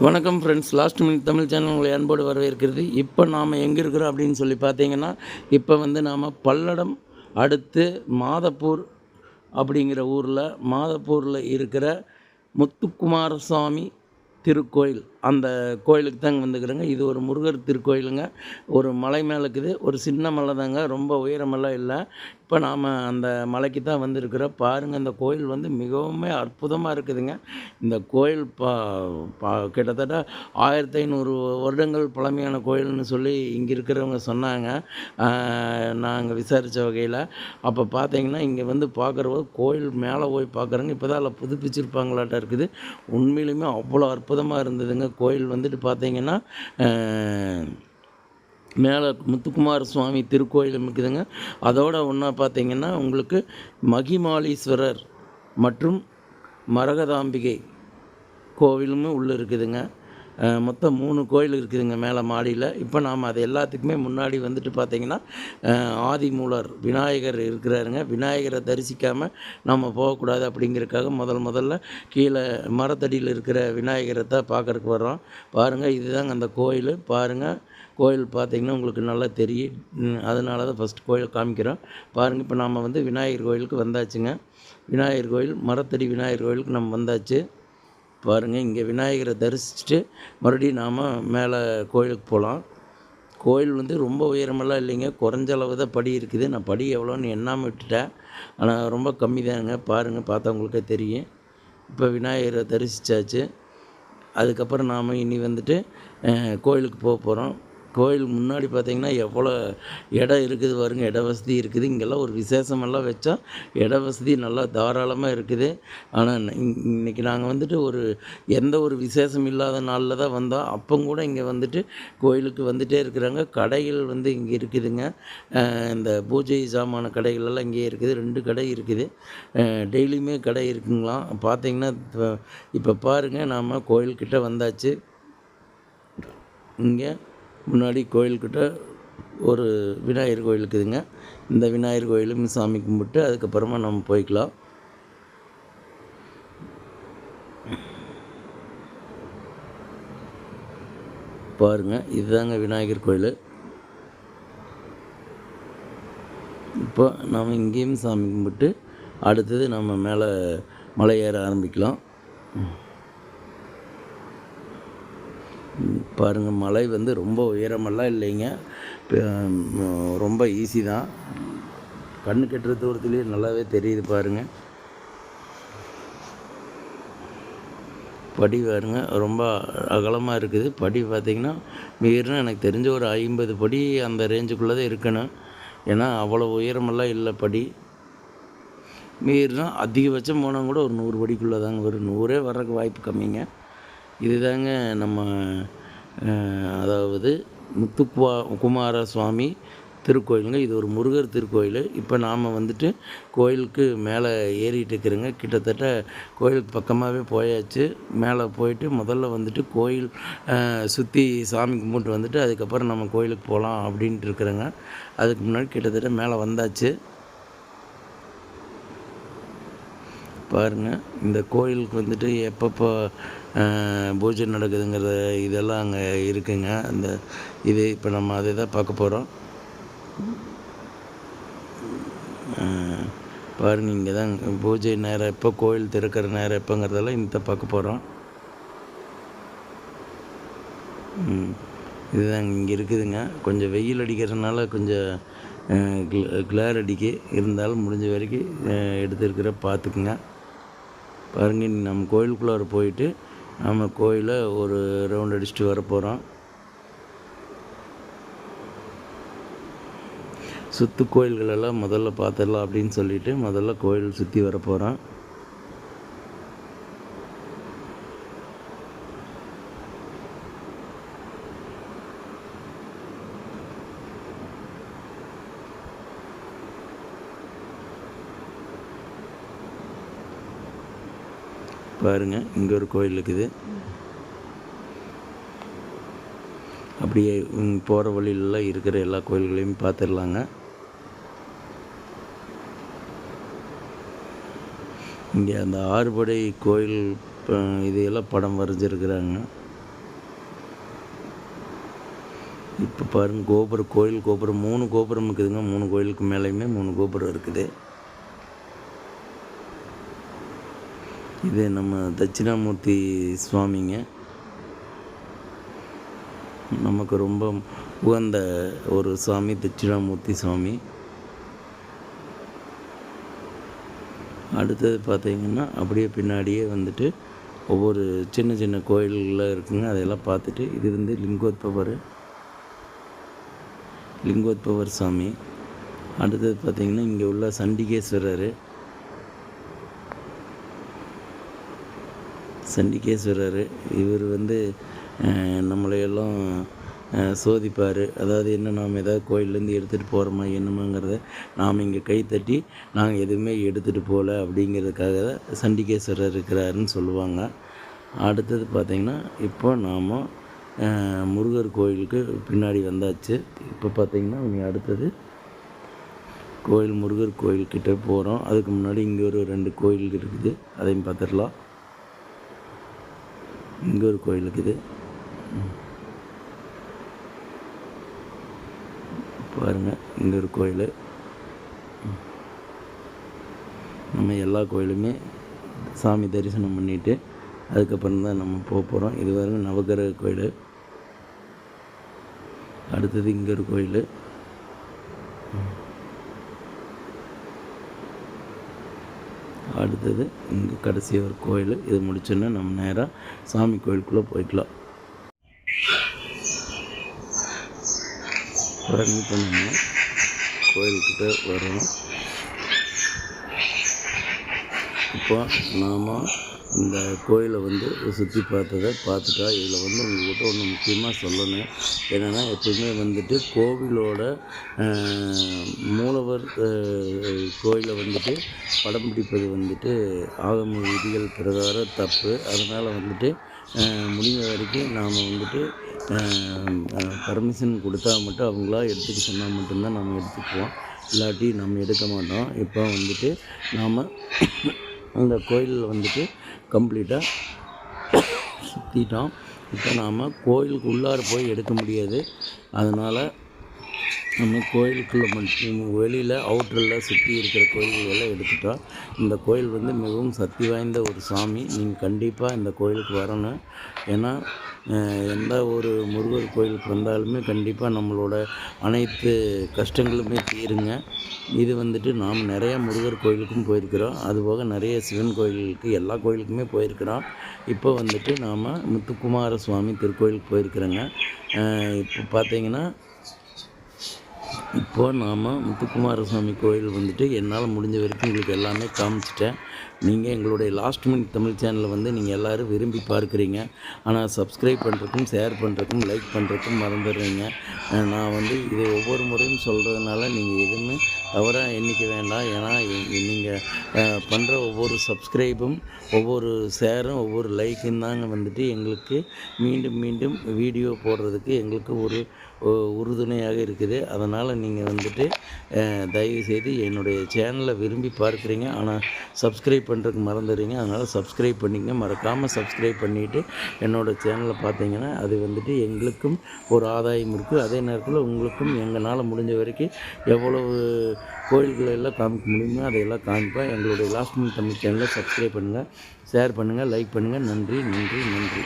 வணக்கம் friends, last minute Tamil channel உங்களை அன்போடு வரவேற்கிறது. இப்போ நாம் எங்கே இருக்கிறோம் அப்படின்னு சொல்லி பார்த்தீங்கன்னா, இப்போ வந்து நாம் பல்லடம் அடுத்து மாதப்பூர் அப்படிங்கிற ஊரில், மாதப்பூரில் இருக்கிற முத்துக்குமாரசாமி திருக்கோயில், அந்த கோயிலுக்கு தாங்க வந்துக்கிறேங்க. இது ஒரு முருகர் திருக்கோயிலுங்க. ஒரு மலை மேலே இருக்குது. ஒரு சின்ன மலை தாங்க, ரொம்ப உயரமெல்லாம் இல்லை. இப்போ நாம் அந்த மலைக்கு தான் வந்திருக்கிறோம். பாருங்கள், இந்த கோயில் வந்து மிகவும் அற்புதமாக இருக்குதுங்க. இந்த கோயில் கிட்டத்தட்ட 1500 வருடங்கள் பழமையான கோயில்னு சொல்லி இங்கே இருக்கிறவங்க சொன்னாங்க. நாங்கள் விசாரித்த வகையில் அப்போ பார்த்தீங்கன்னா, இங்கே வந்து பார்க்குறவங்க கோயில் மேலே போய் பார்க்குறோங்க. இப்போ தான் அதில் புதுப்பிச்சிருப்பாங்களாட்டம் இருக்குது. உண்மையிலுமே அவ்வளோ அற்புதமாக இருந்ததுங்க. கோயில் வந்துட்டு பார்த்தீங்கன்னா, மேலே முத்துக்குமார சுவாமி திருக்கோயிலும் இருக்குதுங்க. அதோட ஒன்றா பார்த்தீங்கன்னா, உங்களுக்கு மகிமாலீஸ்வரர் மற்றும் மரகதாம்பிகை கோவிலும் உள்ளே இருக்குதுங்க. மொத்தம் 3 கோயில் இருக்குதுங்க மேலே மாடியில். இப்போ நாம் அது எல்லாத்துக்குமே முன்னாடி வந்துட்டு பார்த்திங்கன்னா, ஆதிமூலர் விநாயகர் இருக்கிறாருங்க. விநாயகரை தரிசிக்காமல் நம்ம போகக்கூடாது அப்படிங்கிறதுக்காக முதல்ல கீழே மரத்தடியில் இருக்கிற விநாயகரை தான் பார்க்குறக்கு வர்றோம். பாருங்கள், இதுதாங்க அந்த கோயில். பாருங்கள், கோயில் பார்த்திங்கன்னா உங்களுக்கு நல்லா தெரியும். அதனால தான் ஃபஸ்ட் கோயில் காமிக்கிறோம். பாருங்கள், இப்போ நாம் வந்து விநாயகர் கோயிலுக்கு வந்தாச்சுங்க. விநாயகர் கோயில், மரத்தடி விநாயகர் கோயிலுக்கு நம்ம வந்தாச்சு. பாருங்கள், இங்கே விநாயகரை தரிசிச்சுட்டு மறுபடியும் நாம் மேலே கோயிலுக்கு போகலாம். கோயில் வந்து ரொம்ப உயரமெல்லாம் இல்லைங்க, குறைஞ்ச அளவு தான் படி இருக்குது. நான் படி எவ்வளோன்னு எண்ணாமல் விட்டுட்டேன், ஆனால் ரொம்ப கம்மி தானுங்க. பாருங்கள், பார்த்தவங்களுக்கே தெரியும். இப்போ விநாயகரை தரிசித்தாச்சு. அதுக்கப்புறம் நாம் இனி வந்துட்டு கோயிலுக்கு போகிறோம். கோயில் முன்னாடி பார்த்திங்கன்னா எவ்வளோ இடம் இருக்குது பாருங்கள், இட வசதி இருக்குது. இங்கெல்லாம் ஒரு விசேஷமெல்லாம் வச்சா இட வசதி நல்லா தாராளமாக இருக்குது. ஆனால் இன்றைக்கி நாங்கள் வந்துட்டு எந்த ஒரு விசேஷம் இல்லாத நாளில் தான் வந்தோம். அப்போ கூட இங்கே வந்துட்டு கோயிலுக்கு வந்துகிட்டே இருக்கிறாங்க. கடைகள் வந்து இங்கே இருக்குதுங்க. இந்த பூஜை சாமான கடைகளெல்லாம் இங்கே இருக்குது. 2 கடை இருக்குது. டெய்லியுமே கடை இருக்குங்களாம். பார்த்திங்கன்னா இப்போ பாருங்கள், நாம் கோயில்கிட்ட வந்தாச்சு. இங்கே முன்னாடி கோயில்கிட்ட ஒரு விநாயகர் கோயில் இருக்குதுங்க. இந்த விநாயகர் கோயிலும் சாமி கும்பிட்டு அதுக்கப்புறமா நம்ம போய்க்கலாம். பாருங்கள், இதுதாங்க விநாயகர் கோயில். இப்போ நாம் இங்கேயும் சாமி கும்பிட்டு அடுத்தது நம்ம மேலே மலை ஏற ஆரம்பிக்கலாம். பாருங்கள், மலை வந்து ரொம்ப உயரமெல்லாம் இல்லைங்க, ரொம்ப ஈஸி தான். கண்ணு கெட்டுற தூரத்துலேயே நல்லாவே தெரியுது. பாருங்கள், படி பாருங்கள், ரொம்ப அகலமாக இருக்குது. படி பார்த்திங்கன்னா மீறினா எனக்கு தெரிஞ்ச ஒரு 50 படி அந்த ரேஞ்சுக்குள்ளே தான் இருக்கணும். ஏன்னா அவ்வளோ உயரமெல்லாம் இல்லை படி. மீறினா அதிகபட்சம் போனால் கூட ஒரு 100 படிக்குள்ளே தாங்க வரும். 100 வர்றதுக்கு வாய்ப்பு கம்மிங்க. இதுதாங்க நம்ம அதாவது முத்துக்குமார சுவாமி திருக்கோயிலுங்க. இது ஒரு முருகர் திருக்கோயில். இப்போ நாம் வந்துட்டு கோயிலுக்கு மேலே ஏறிட்டு இருக்கிறோங்க. கிட்டத்தட்ட கோயிலுக்கு பக்கமாகவே போயாச்சு. மேலே போயிட்டு முதல்ல வந்துட்டு கோயில் சுற்றி சாமி கும்பிட்டு வந்துட்டு அதுக்கப்புறம் நம்ம கோயிலுக்கு போகலாம் அப்படின்ட்டு இருக்கிறோங்க. அதுக்கு முன்னாடி கிட்டத்தட்ட மேலே வந்தாச்சு. பாருங்கள், இந்த கோயிலுக்கு வந்துட்டு எப்பப்போ பூஜை நடக்குதுங்கிறத இதெல்லாம் அங்கே இருக்குங்க. இது இப்போ நம்ம அதை தான் பார்க்க போகிறோம். பாருங்கள், இங்கே தான் பூஜை நேரம் எப்போ, கோயில் திறக்கிற நேரம் எப்போங்கிறதெல்லாம் இந்த பார்க்க போகிறோம். இதுதான் இங்கே இருக்குதுங்க. கொஞ்சம் வெயில் அடிக்கிறதுனால கொஞ்சம் கிளேர் அடிக்கு, இருந்தாலும் முடிஞ்ச வரைக்கும் எடுத்துருக்கிற பார்த்துக்குங்க. பாருங்கள், நம்ம கோயிலுக்குள்ளார போயிட்டு நம்ம கோயிலை ஒரு ரவுண்ட் அடிச்சுட்டு வர போகிறோம். சுற்று கோயில்களெல்லாம் முதல்ல பார்த்துடலாம் அப்படின்னு சொல்லிட்டு முதல்ல கோயில் சுற்றி வர போகிறோம். பாருங்கள், இங்கே ஒரு கோயில் இருக்குது. அப்படியே போகிற வழியிலலாம் இருக்கிற எல்லா கோயில்களையும் பார்த்துடலாங்க. இங்கே அந்த ஆறுபடை கோயில் இதையெல்லாம் படம் வரைஞ்சிருக்கிறாங்க. இப்போ பாருங்கள் கோபுரம், கோயில் கோபுரம் 3 கோபுரம் இருக்குதுங்க. 3 கோயிலுக்கு மேலேயுமே 3 கோபுரம் இருக்குது. இது நம்ம தட்சிணாமூர்த்தி சுவாமிங்க. நமக்கு ரொம்ப உகந்த ஒரு சாமி தட்சிணாமூர்த்தி சுவாமி. அடுத்தது பார்த்திங்கன்னா அப்படியே பின்னாடியே வந்துட்டு ஒவ்வொரு சின்ன சின்ன கோயில்கள்லாம் இருக்குங்க. அதையெல்லாம் பார்த்துட்டு இது வந்து லிங்கோத்பவர் சாமி. அடுத்தது பார்த்திங்கன்னா இங்கே உள்ள சண்டிகேஸ்வரர் இவர் வந்து நம்மளையெல்லாம் சோதிப்பார். அதாவது என்ன, நாம் ஏதாவது கோயிலேருந்து எடுத்துகிட்டு போகிறோமா என்னமாங்கிறத நாம் இங்கே கை தட்டி நாங்கள் எதுவுமே எடுத்துகிட்டு போகல அப்படிங்கிறதுக்காக சண்டிகேஸ்வரர் இருக்கிறாருன்னு சொல்லுவாங்க. அடுத்தது பார்த்திங்கன்னா இப்போ நாம் முருகர் கோயிலுக்கு பின்னாடி வந்தாச்சு. இப்போ பார்த்திங்கன்னா இனி அடுத்தது முருகர் கோயில்கிட்ட போகிறோம். அதுக்கு முன்னாடி இங்கே ஒரு 2 கோயில் இருக்குது, அதையும் பார்த்துடலாம். இங்கே ஒரு கோயில் இருக்குது பாருங்கள். இங்கே ஒரு கோயில். நம்ம எல்லா கோயிலுமே சாமி தரிசனம் பண்ணிவிட்டு அதுக்கப்புறம் தான் நம்ம போக போகிறோம். இது வரைக்கும் நவகிரக கோயில். அடுத்தது இங்கே ஒரு கோயில். அடுத்தது இங்கே கடைசி ஒரு கோயில். இது முடிச்சோன்னா நம்ம நேராக சாமி கோயிலுக்குள்ளே போய்க்கலாம். இப்போ நம்ம கோயில்கிட்ட வரோம். இப்போ நாம் இந்த கோயிலை வந்து சுற்றி பார்த்துட்டா இதில் வந்து உங்கள்கிட்ட ஒன்று முக்கியமாக சொல்லணும். என்னென்னா, எப்பவுமே வந்துட்டு கோவிலோட மூலவர் கோயிலை வந்துட்டு படம் பிடிப்பது வந்துட்டு ஆகம விதிகள் பிரகாரம் தப்பு. அதனால் வந்துட்டு முடிஞ்ச வரைக்கும் நாம் வந்துட்டு பர்மிஷன் கொடுத்தா மட்டும் அவங்களா எடுத்துக்க சொன்னால் மட்டும்தான் நம்ம எடுத்துக்குவோம், இல்லாட்டி நம்ம எடுக்க மாட்டோம். இப்போ வந்துட்டு நாம் அந்த கோயிலில் வந்துட்டு கம்ப்ளீட்டாக சுற்றிட்டோம். இப்போ நாம் கோயிலுக்கு உள்ளார போய் எடுக்க முடியாது. அதனால் நம்ம கோயிலுக்குள்ளே மட்டும் வெளியில் அவுட்டரில் சுற்றி இருக்கிற கோயில்களெல்லாம் எடுத்துட்டோம். இந்த கோயில் வந்து மிகவும் சக்தி வாய்ந்த ஒரு சாமி. நீங்கள் கண்டிப்பாக இந்த கோயிலுக்கு வரணும். ஏன்னா எந்த ஒரு முருகர் கோயிலுக்கு வந்தாலுமே கண்டிப்பாக நம்மளோட அனைத்து கஷ்டங்களுமே தீருங்க. இது வந்துட்டு நாம் நிறையா முருகர் கோயிலுக்கும் போயிருக்கிறோம். அதுபோக நிறைய சிவன் கோயிலுக்கு, எல்லா கோயிலுக்குமே போயிருக்கிறோம். இப்போ வந்துட்டு நாம் முத்துக்குமார சுவாமி திருக்கோயிலுக்கு போயிருக்கிறோங்க. இப்போ பார்த்திங்கன்னா இப்போது நாம் முத்துக்குமார சுவாமி கோயில் வந்துட்டு என்னால் முடிஞ்ச வரைக்கும் உங்களுக்கு எல்லாமே காமிச்சிட்டேன். நீங்கள் எங்களுடைய லாஸ்ட் மினிட் தமிழ் சேனலில் வந்து நீங்கள் எல்லோரும் விரும்பி பார்க்குறீங்க. ஆனால் சப்ஸ்கிரைப் பண்ணுறதுக்கும், ஷேர் பண்ணுறதுக்கும், லைக் பண்ணுறதுக்கும் மறந்துடுறீங்க. நான் வந்து இது ஒவ்வொரு முறையும் சொல்கிறதுனால நீங்கள் எதுவுமே தவறாக எண்ணிக்க வேண்டாம். ஏன்னா நீங்கள் பண்ணுற ஒவ்வொரு சப்ஸ்கிரைபும், ஒவ்வொரு ஷேரும், ஒவ்வொரு லைக்கும் தாங்க வந்துட்டு எங்களுக்கு மீண்டும் மீண்டும் வீடியோ போடுறதுக்கு எங்களுக்கு ஒரு உறுதுணையாக இருக்குது. அதனால் நீங்கள் வந்துட்டு தயவுசெய்து என்னுடைய சேனலை விரும்பி பார்க்குறீங்க, ஆனால் சப்ஸ்கிரைப் பண்ணுறதுக்கு மறந்துடுறீங்க. அதனால் சப்ஸ்கிரைப் பண்ணிங்க, மறக்காமல் சப்ஸ்கிரைப் பண்ணிவிட்டு என்னோடய சேனலை பார்த்தீங்கன்னா அது வந்துட்டு எங்களுக்கும் ஒரு ஆதாயம் இருக்குது. அதே நேரத்தில் உங்களுக்கும் எங்களால் முடிஞ்ச வரைக்கும் எவ்வளவு கோயில்களை எல்லாம் காமிக்க முடியுமோ அதையெல்லாம் காமிப்பேன். எங்களுடைய லாஸ்ட் மினிட் தமிழ் சேனலை சப்ஸ்கிரைப் பண்ணுங்கள், ஷேர் பண்ணுங்கள், லைக் பண்ணுங்கள். நன்றி நன்றி நன்றி.